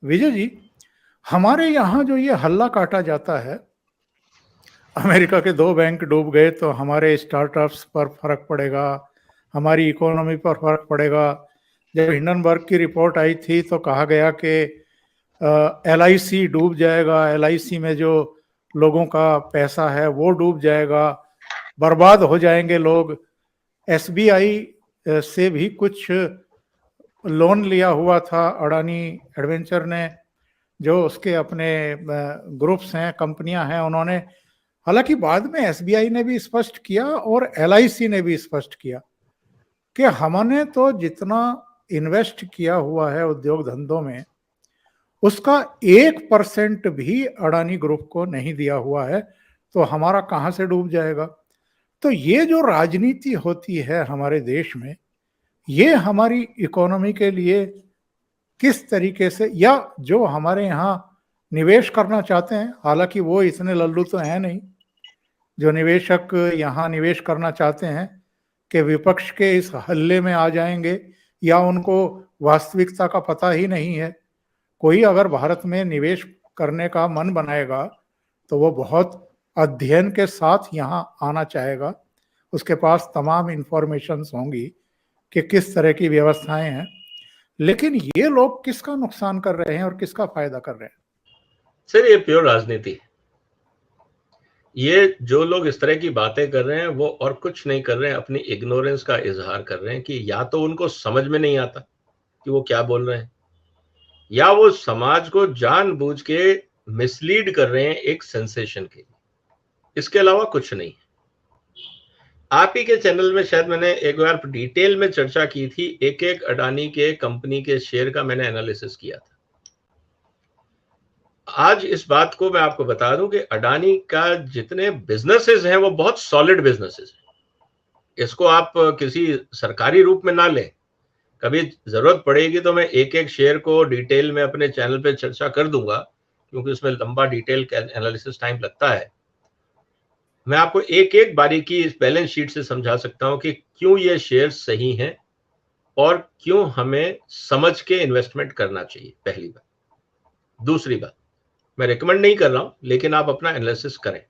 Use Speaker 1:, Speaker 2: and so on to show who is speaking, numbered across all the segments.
Speaker 1: विजय जी, हमारे यहाँ जो ये हल्ला काटा जाता है, अमेरिका के 2 बैंक डूब गए तो हमारे स्टार्टअप्स पर फर्क पड़ेगा, हमारी इकोनॉमी पर फर्क पड़ेगा। जब हिंडनबर्ग की रिपोर्ट आई थी तो कहा गया कि एलआईसी डूब जाएगा, एलआईसी में जो लोगों का पैसा है वो डूब जाएगा, बर्बाद हो जाएंगे लोग। एसबीआई से भी कुछ लोन लिया हुआ था अडानी एडवेंचर ने, जो उसके अपने ग्रुप्स हैं, कंपनियां हैं, उन्होंने, हालांकि बाद में एसबीआई ने भी स्पष्ट किया और एलआईसी ने भी स्पष्ट किया कि हमने तो जितना इन्वेस्ट किया हुआ है उद्योग धंधों में, उसका 1% भी अडानी ग्रुप को नहीं दिया हुआ है, तो हमारा कहां से डूब जाएगा। तो ये जो राजनीति होती है हमारे देश में, ये हमारी इकोनॉमी के लिए किस तरीके से, या जो हमारे यहाँ निवेश करना चाहते हैं, हालांकि वो इतने लल्लू तो हैं नहीं, जो निवेशक यहाँ निवेश करना चाहते हैं कि विपक्ष के इस हल्ले में आ जाएंगे, या उनको वास्तविकता का पता ही नहीं है। कोई अगर भारत में निवेश करने का मन बनाएगा तो वो बहुत अध्ययन के साथ यहाँ आना चाहेगा, उसके पास तमाम इंफॉर्मेशंस होंगी कि किस तरह की व्यवस्थाएं हैं। लेकिन ये लोग किसका नुकसान कर रहे हैं और किसका फायदा कर रहे हैं?
Speaker 2: सर, ये प्योर राजनीति है। ये जो लोग इस तरह की बातें कर रहे हैं वो और कुछ नहीं कर रहे हैं, अपनी इग्नोरेंस का इजहार कर रहे हैं कि या तो उनको समझ में नहीं आता कि वो क्या बोल रहे हैं, या वो समाज को जानबूझ के मिसलीड कर रहे हैं एक सेंसेशन के लिए। इसके अलावा कुछ नहीं है। आप ही के चैनल में शायद मैंने एक बार डिटेल में चर्चा की थी, एक एक अडानी के कंपनी के शेयर का मैंने एनालिसिस किया था। आज इस बात को मैं आपको बता दूं कि अडानी का जितने बिजनेसेस हैं वो बहुत सॉलिड बिजनेसेस हैं। इसको आप किसी सरकारी रूप में ना लें। कभी जरूरत पड़ेगी तो मैं एक एक शेयर को डिटेल में अपने चैनल पे चर्चा कर दूंगा, क्योंकि उसमें लंबा डिटेल एनालिसिस टाइम लगता है। मैं आपको एक एक बारीकी इस बैलेंस शीट से समझा सकता हूं कि क्यों ये शेयर सही हैं और क्यों हमें समझ के इन्वेस्टमेंट करना चाहिए, पहली बात। दूसरी बात, मैं रिकमेंड नहीं कर रहा हूं, लेकिन आप अपना एनालिसिस करें।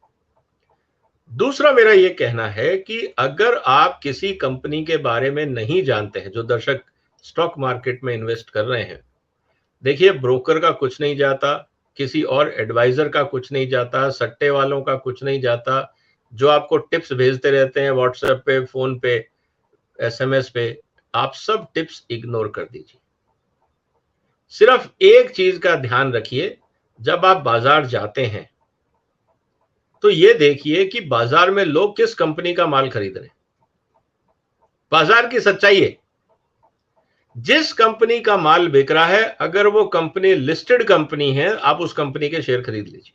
Speaker 2: दूसरा मेरा यह कहना है कि अगर आप किसी कंपनी के बारे में नहीं जानते हैं, जो दर्शक स्टॉक मार्केट में इन्वेस्ट कर रहे हैं, देखिए, ब्रोकर का कुछ नहीं जाता, किसी और एडवाइजर का कुछ नहीं जाता, सट्टे वालों का कुछ नहीं जाता, जो आपको टिप्स भेजते रहते हैं व्हाट्सएप पे, फोन पे, एसएमएस पे, आप सब टिप्स इग्नोर कर दीजिए। सिर्फ एक चीज का ध्यान रखिए, जब आप बाजार जाते हैं तो ये देखिए कि बाजार में लोग किस कंपनी का माल खरीद रहे हैं। बाजार की सच्चाई है, जिस कंपनी का माल बिक रहा है, अगर वो कंपनी लिस्टेड कंपनी है, आप उस कंपनी के शेयर खरीद लीजिए।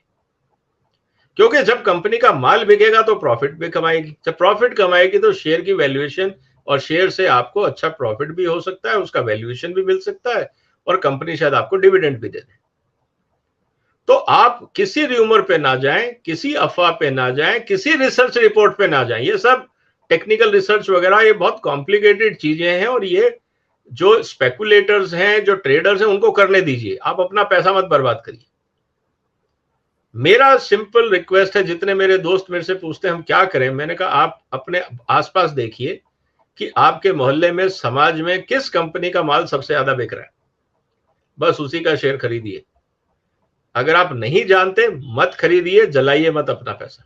Speaker 2: क्योंकि जब कंपनी का माल बिकेगा तो प्रॉफिट भी कमाएगी, जब प्रॉफिट कमाएगी तो शेयर की वैल्यूएशन, और शेयर से आपको अच्छा प्रॉफिट भी हो सकता है, उसका वैल्यूएशन भी मिल सकता है, और कंपनी शायद आपको डिविडेंड भी दे दे। तो आप किसी र्यूमर पे ना जाएं, किसी अफवाह पे ना जाएं, किसी रिसर्च रिपोर्ट पे ना जाएं। ये सब टेक्निकल रिसर्च वगैरह ये बहुत कॉम्प्लिकेटेड चीजें हैं, और ये जो स्पेकुलेटर्स हैं, जो ट्रेडर्स हैं, उनको करने दीजिए। आप अपना पैसा मत बर्बाद करिए। मेरा सिंपल रिक्वेस्ट है, जितने मेरे दोस्त मेरे से पूछते हैं हम क्या करें, मैंने कहा आप अपने आसपास देखिए कि आपके मोहल्ले में, समाज में किस कंपनी का माल सबसे ज्यादा बिक रहा है, बस उसी का शेयर खरीदिए। अगर आप नहीं जानते, मत खरीदिए, जलाइए मत अपना पैसा।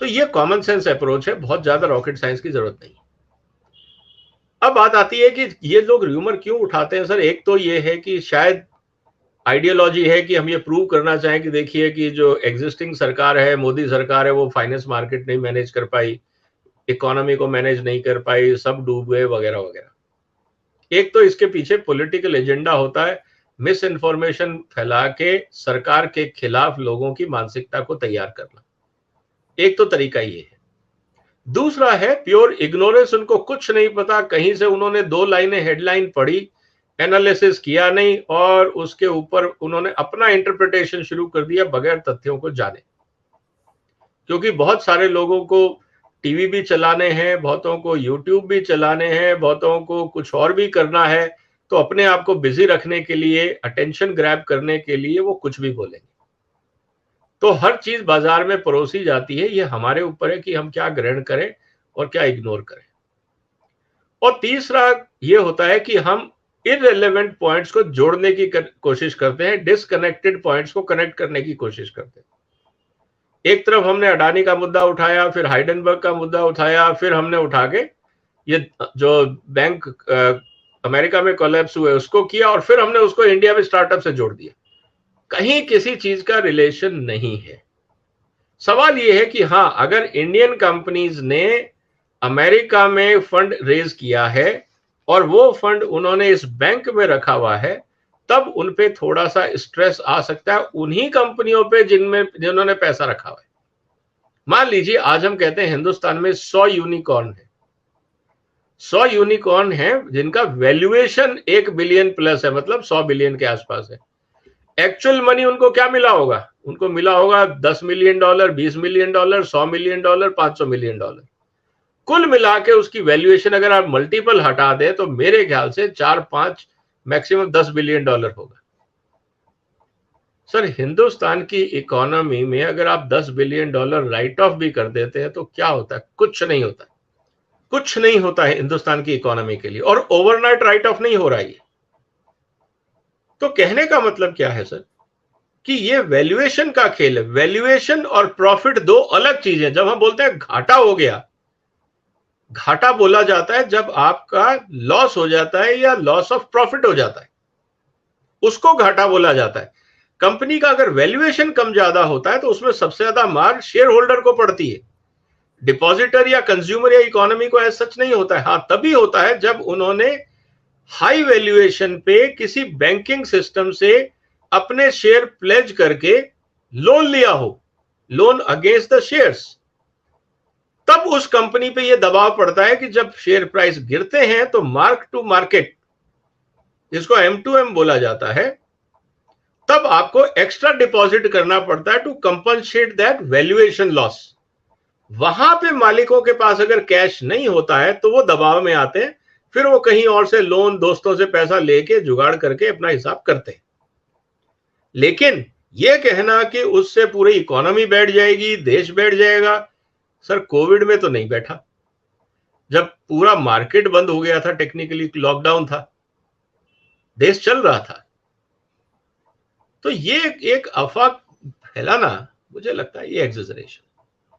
Speaker 2: तो ये कॉमन सेंस अप्रोच है, बहुत ज्यादा रॉकेट साइंस की जरूरत नहीं। अब बात आती है कि ये लोग र्यूमर क्यों उठाते हैं। सर, एक तो ये है कि शायद आइडियोलॉजी है कि हम ये प्रूव करना चाहें कि देखिए कि जो एग्जिस्टिंग सरकार है, मोदी सरकार है, वो फाइनेंस मार्केट नहीं मैनेज कर पाई, इकोनॉमी को मैनेज नहीं कर पाई, सब डूब गए वगैरह वगैरह। एक तो इसके पीछे पॉलिटिकल एजेंडा होता है, मिस इन्फॉर्मेशन फैला के सरकार के खिलाफ लोगों की मानसिकता को तैयार करना। एक तो तरीका ये है। दूसरा है प्योर इग्नोरेंस, उनको कुछ नहीं पता, कहीं से उन्होंने 2 लाइनें हेडलाइन पढ़ी, एनालिसिस किया नहीं, और उसके ऊपर उन्होंने अपना इंटरप्रिटेशन शुरू कर दिया बगैर तथ्यों को जाने। क्योंकि बहुत सारे लोगों को टीवी भी चलाने हैं, बहुतों को यूट्यूब भी चलाने हैं, बहुतों को कुछ और भी करना है, तो अपने आप को बिजी रखने के लिए, अटेंशन ग्रैब करने के लिए वो कुछ भी बोलेंगे। तो हर चीज बाजार में परोसी जाती है, ये हमारे ऊपर है कि हम क्या ग्रहण करें और क्या इग्नोर करें। और तीसरा ये होता है कि हम इररिलेवेंट पॉइंट्स को जोड़ने की कोशिश करते हैं, डिसकनेक्टेड पॉइंट्स को कनेक्ट करने की कोशिश करते हैं। एक तरफ हमने अडानी का मुद्दा उठाया, फिर हाइडेनबर्ग का मुद्दा उठाया, फिर हमने उठा के ये जो बैंक अमेरिका में कोलैप्स हुए उसको किया, और फिर हमने उसको इंडिया में स्टार्टअप से जोड़ दिया। कहीं किसी चीज का रिलेशन नहीं है। सवाल यह है कि हाँ, अगर इंडियन कंपनीज ने अमेरिका में फंड रेज किया है और वो फंड उन्होंने इस बैंक में रखा हुआ है, तब उन पे थोड़ा सा स्ट्रेस आ सकता है, उन्हीं कंपनियों पे जिन्होंने पैसा रखा हुआ है। मान लीजिए आज हम कहते हैं हिंदुस्तान में 100 यूनिकॉर्न है, 100 यूनिकॉर्न है जिनका वैल्यूएशन 1 बिलियन प्लस है, मतलब 100 बिलियन के आसपास है। एक्चुअल मनी उनको क्या मिला होगा? उनको मिला होगा $10 मिलियन, $20 मिलियन, $100 मिलियन, $500 मिलियन। कुल मिला के उसकी वैल्यूएशन अगर आप मल्टीपल हटा दें तो मेरे ख्याल से 4-5 मैक्सिमम $10 बिलियन होगा। सर, हिंदुस्तान की इकोनॉमी में अगर आप $10 बिलियन राइट ऑफ भी कर देते हैं तो क्या होता है? कुछ नहीं होता, कुछ नहीं होता है हिंदुस्तान की इकोनॉमी के लिए, और ओवरनाइट राइट ऑफ नहीं हो रहा है। तो कहने का मतलब क्या है सर, कि ये वैल्यूएशन का खेल है। वैल्यूएशन और प्रॉफिट दो अलग चीजें। जब हम बोलते हैं घाटा हो गया, घाटा बोला जाता है जब आपका लॉस हो जाता है या लॉस ऑफ प्रॉफिट हो जाता है, उसको घाटा बोला जाता है। कंपनी का अगर वैल्यूएशन कम ज्यादा होता है तो उसमें सबसे ज्यादा मार शेयर होल्डर को पड़ती है। डिपॉजिटर या कंज्यूमर या इकोनॉमी को ऐसा सच नहीं होता है। हाँ, तभी होता है जब उन्होंने हाई वैल्यूएशन पे किसी बैंकिंग सिस्टम से अपने शेयर प्लेज करके लोन लिया हो, लोन अगेंस्ट द शेयर्स, तब उस कंपनी पे यह दबाव पड़ता है कि जब शेयर प्राइस गिरते हैं तो मार्क टू मार्केट, जिसको M2M बोला जाता है, तब आपको एक्स्ट्रा डिपॉजिट करना पड़ता है to compensate that valuation loss. वहां पे मालिकों के पास अगर कैश नहीं होता है तो वो दबाव में आते हैं, फिर वो कहीं और से लोन, दोस्तों से पैसा लेके जुगाड़ करके अपना हिसाब करते हैं। लेकिन ये कहना कि उससे पूरी इकोनॉमी बैठ जाएगी, देश बैठ जाएगा, सर कोविड में तो नहीं बैठा। जब पूरा मार्केट बंद हो गया था, टेक्निकली लॉकडाउन था, देश चल रहा था। तो ये एक अफवाह फैलाना, मुझे लगता है ये एग्जेजरेशन।